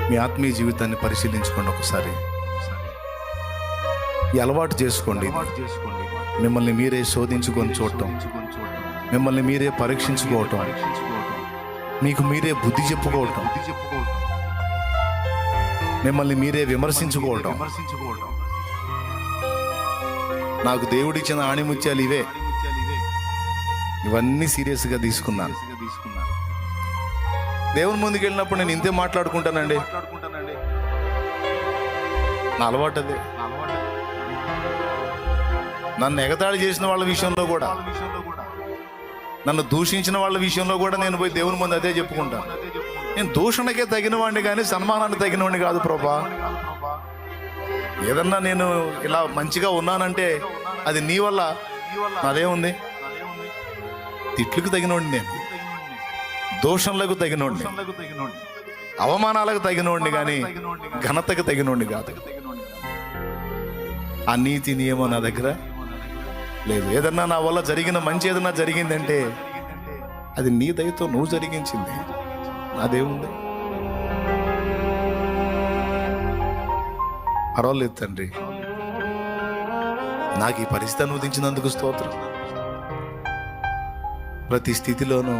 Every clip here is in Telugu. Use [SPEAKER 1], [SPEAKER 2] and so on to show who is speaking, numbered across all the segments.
[SPEAKER 1] మీ ఆత్మీయ జీవితాన్ని పరిశీలించుకోండి ఒకసారి. ఈ అలవాటు చేసుకోండి. మిమ్మల్ని మీరే శోధించుకొని చూడటం, మిమ్మల్ని మీరే పరీక్షించుకోవటం, మీకు మీరే బుద్ధి చెప్పుకోవటం, మిమ్మల్ని మీరే విమర్శించుకోవటం. నాకు దేవుడిచ్చిన ఆణిముత్యాలు ఇవే, ఇవన్నీ సీరియస్గా తీసుకున్నాను. దేవుని ముందుకు వెళ్ళినప్పుడు నేను ఇంతే మాట్లాడుకుంటానండి. నా అలవాటు అదే. నన్ను ఎగతాళి చేసిన వాళ్ళ విషయంలో కూడా, నన్ను దూషించిన వాళ్ళ విషయంలో కూడా నేను పోయి దేవుని ముందు అదే చెప్పుకుంటాను. నేను దూషణకే తగిన వాడిని కానీ సన్మానానికి తగిన వాడిని కాదు ప్రభా. ఏదన్నా నేను ఇలా మంచిగా ఉన్నానంటే అది నీ వల్ల. అదేముంది, తిట్లకు తగినోడిని, నేను దూషణలకు తగినోడిని, అవమానాలకు తగినోడిని కానీ ఘనతకు తగినోడిని కాదు. ఆ నీతి నియమం నా దగ్గర లేదు. ఏదన్నా నా వల్ల జరిగిన మంచి ఏదన్నా జరిగిందంటే అది నీ దయతో నువ్వు జరిగించింది, అదేముంది. పర్వాలేదు తండ్రి, నాకు ఈ పరిస్థితి అనువదించినందుకు స్తోత్రం. ప్రతి స్థితిలోనూ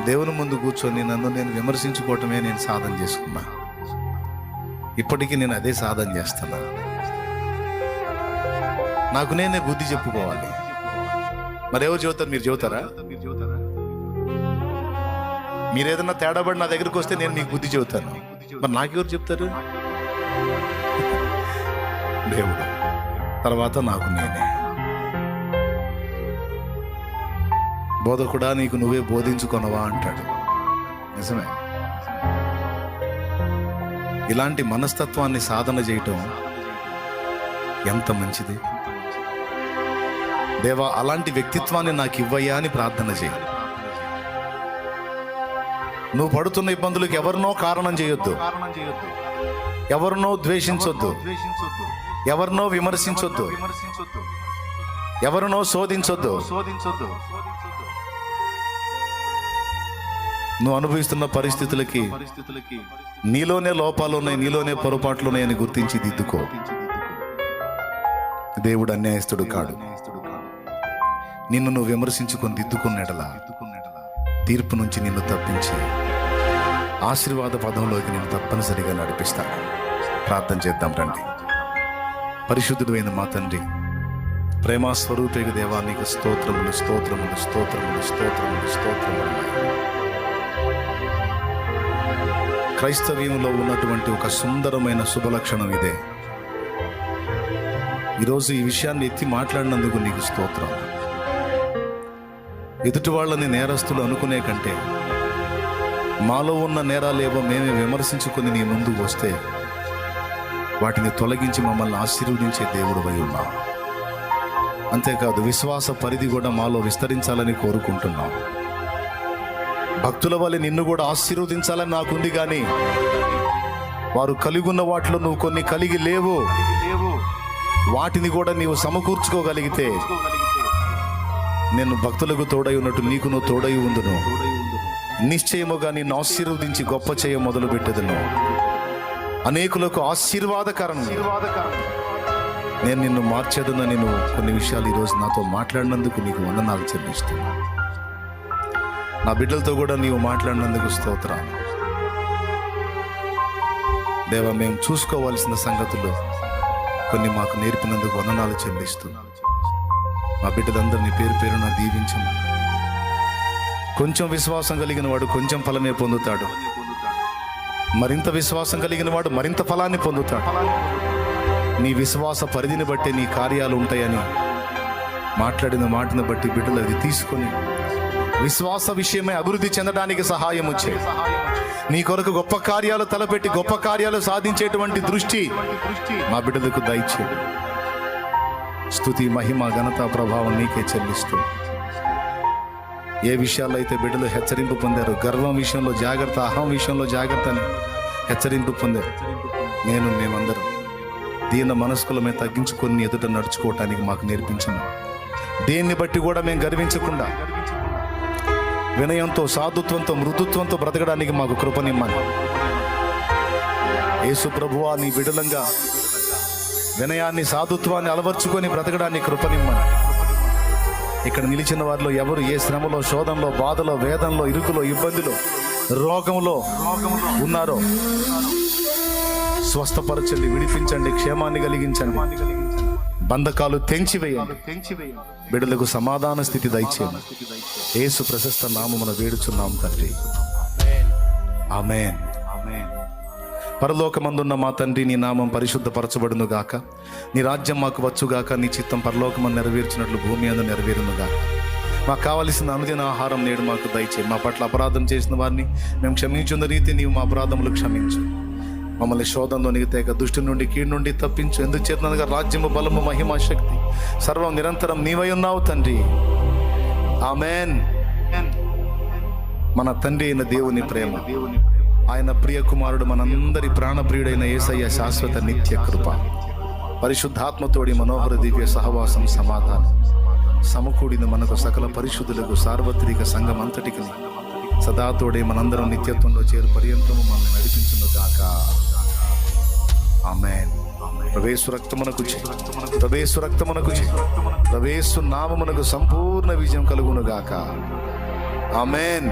[SPEAKER 1] దేవుని ముందు కూర్చొని నన్ను నేను విమర్శించుకోవటమే నేను సాధన చేసుకున్నా. ఇప్పటికీ నేను అదే సాధన చేస్తున్నా. నాకు నేనే బుద్ధి చెప్పుకోవాలి. మరెవరు చెబుతారు? మీరు చెబుతారా? మీరేదన్నా తేడాబడి నా దగ్గరికి వస్తే నేను మీకు బుద్ధి చెబుతాను. మరి నాకెవరు చెప్తారు? దేవుడు. తర్వాత నాకు నేనే. బోధకుడా నీకు నువ్వే బోధించుకొనవా అంటాడు. నిజమే. ఇలాంటి మనస్తత్వాన్ని సాధన చేయటం ఎంత మంచిది. దేవా, అలాంటి వ్యక్తిత్వాన్ని నాకు ఇవ్వయ్యా అని ప్రార్థన చేయి. నువ్వు పడుతున్న ఇబ్బందులకు ఎవరినో కారణం చేయొద్దు, ఎవరినో ద్వేషించొద్దు, ఎవరినో విమర్శించొద్దు, ఎవరినో శోధించొద్దు. నువ్వు అనుభవిస్తున్న పరిస్థితులకి నీలోనే లోపాలు ఉన్నాయి, నీలోనే పొరపాట్లు ఉన్నాయని గుర్తించి దిద్దుకో. దేవుడు అన్యాయస్తుడు కాడు. నిన్ను నువ్వు విమర్శించుకొని దిద్దుకున్నడలా తీర్పు నుంచి నిన్ను తప్పించి ఆశీర్వాద పదంలోకి నేను తప్పనిసరిగా నడిపిస్తాను. ప్రార్థన చేద్దాం రండి. పరిశుద్ధుడైన మా తండ్రి, ప్రేమ స్వరూపేగ దేవా, నీకు స్తోత్రములు స్తోత్రములు స్తోత్రములు స్తోత్రములు స్తోత్రములు. క్రైస్తవ్యంలో ఉన్నటువంటి ఒక సుందరమైన శుభలక్షణం ఇదే. ఈరోజు ఈ విషయాన్ని ఎత్తి మాట్లాడినందుకు నీకు స్తోత్రం. ఎదుటి వాళ్ళని నేరస్తులు అనుకునే కంటే మాలో ఉన్న నేరాలేవో మేమే విమర్శించుకొని నీ ముందుకు వస్తే వాటిని తొలగించి మమ్మల్ని ఆశీర్వదించే దేవుడు అయి ఉన్నావు. అంతేకాదు, విశ్వాస పరిధి కూడా మాలో విస్తరించాలని కోరుకుంటున్నాం. భక్తుల వల్ల నిన్ను కూడా ఆశీర్వదించాలని నాకుంది, కానీ వారు కలిగి ఉన్న వాటిలో నువ్వు కొన్ని కలిగి లేవు. వాటిని కూడా నీవు సమకూర్చుకోగలిగితే నేను భక్తులకు తోడై ఉన్నట్టు నీకు నువ్వు తోడై ఉందును. నిశ్చయముగా నిన్ను ఆశీర్వదించి గొప్ప చేయ మొదలు పెట్టేదను. అనేకులకు ఆశీర్వాదకరం నేను నిన్ను మార్చేదను. నేను కొన్ని విషయాలు ఈరోజు నాతో మాట్లాడినందుకు నీకు వందనాలు చెల్లిస్తున్నా. నా బిడ్డలతో కూడా నీవు మాట్లాడినందుకు స్తోత్రాలు దేవా. మేము చూసుకోవాల్సిన సంగతులు కొన్ని మాకు నేర్పినందుకు వందనాలు చెల్లిస్తున్నాను. మా బిడ్డలందరినీ పేరు పేరున దీవించము. కొంచెం విశ్వాసం కలిగిన వాడు కొంచెం ఫలమే పొందుతాడు, మరింత విశ్వాసం కలిగిన వాడు మరింత ఫలాన్ని పొందుతాడు. నీ విశ్వాస పరిధిని బట్టి నీ కార్యాలు ఉంటాయని మాట్లాడిన మాటను బట్టి బిడ్డలు అది తీసుకొని విశ్వాస విషయమై అభివృద్ధి చెందడానికి సహాయం వచ్చే. నీ కొరకు గొప్ప కార్యాలు తలపెట్టి గొప్ప కార్యాలు సాధించేటువంటి దృష్టి మా బిడ్డలకు దయచే. స్తుతి, మహిమ, ఘనత, ప్రభావం నీకే చెల్లిస్తూ ఏ విషయాల్లో అయితే బిడ్డలు హెచ్చరింపు పొందారు, గర్వం విషయంలో జాగ్రత్త, అహం విషయంలో జాగ్రత్త అని హెచ్చరింపు పొందారు, మేమందరం దీన మనస్కులమే తగ్గించుకొని ఎదుట నడుచుకోవటానికి మాకు నేర్పించను. దేన్ని బట్టి కూడా మేము గర్వించకుండా వినయంతో, సాధుత్వంతో, మృదుత్వంతో బ్రతకడానికి మాకు కృపనిమ్మని. యేసు ప్రభువా, నీ బిడలంగా వినయాన్ని సాధుత్వాన్ని అలవర్చుకొని బ్రతకడాన్ని కృపనిమ్మని. ఇక్కడ నిలిచిన వారిలో ఎవరు ఏ శ్రమలో, శోధనలో, బాధలో, వేదనలో, ఇరుకులో, ఇబ్బందిలో, రోగంలో ఉన్నారో స్వస్థపరచండి, విడిపించండి, క్షేమాన్ని కలిగించండి, బంధకాలు తెంచివేయండి, బిడ్డలకు సమాధాన స్థితి దయచేయండి. యేసు ప్రశస్త నామమున వేడుచున్నాం తండ్రి, ఆమేన్. పరలోకమందున్న మా తండ్రి, నీ నామం పరిశుద్ధపరచబడును గాక, నీ రాజ్యం మాకు వచ్చుగాక, నీ చిత్తం పరలోకమందు నెరవేర్చినట్లు భూమి అందు నెరవేరును గాక. మాకు కావలసిన అనుదిన ఆహారం నేడు మాకు దయచేయి. మా పట్ల అపరాధం చేసిన వారిని మేము క్షమించున్న రీతి నీవు మా అపరాధములు క్షమించు. మమ్మల్ని శోధంలోనికి తేక దుష్టు నుండి, కీడు నుండి తప్పించు. ఎందుకు చేతనగా రాజ్యము, బలము, మహిమ, శక్తి సర్వం నిరంతరం నీవై ఉన్నావు తండ్రి, ఆమేన్. మన తండ్రి అయిన దేవుని ప్రేమ, ఆయన ప్రియ కుమారుడు, మనందరి ప్రాణప్రియుడైన యేసయ్య శాశ్వత నిత్య కృప, పరిశుద్ధాత్మతోడి మనోహర దివ్య సహవాసం, సమాధానం సమకూడిన మనకు సకల పరిశుద్ధులకు సార్వత్రిక సంఘం అంతటికి సదాతోడే మనందరం నిత్యత్వంలో చేరు పర్యంతము మనల్ని నడిపించును గాక, ఆమేన్. ప్రవేశు రక్తమునకు చేయి, ప్రవేశు రక్తమునకు చేయి, ప్రవేశు నామమునకు సంపూర్ణ విజయం కలుగును గాక, ఆమేన్.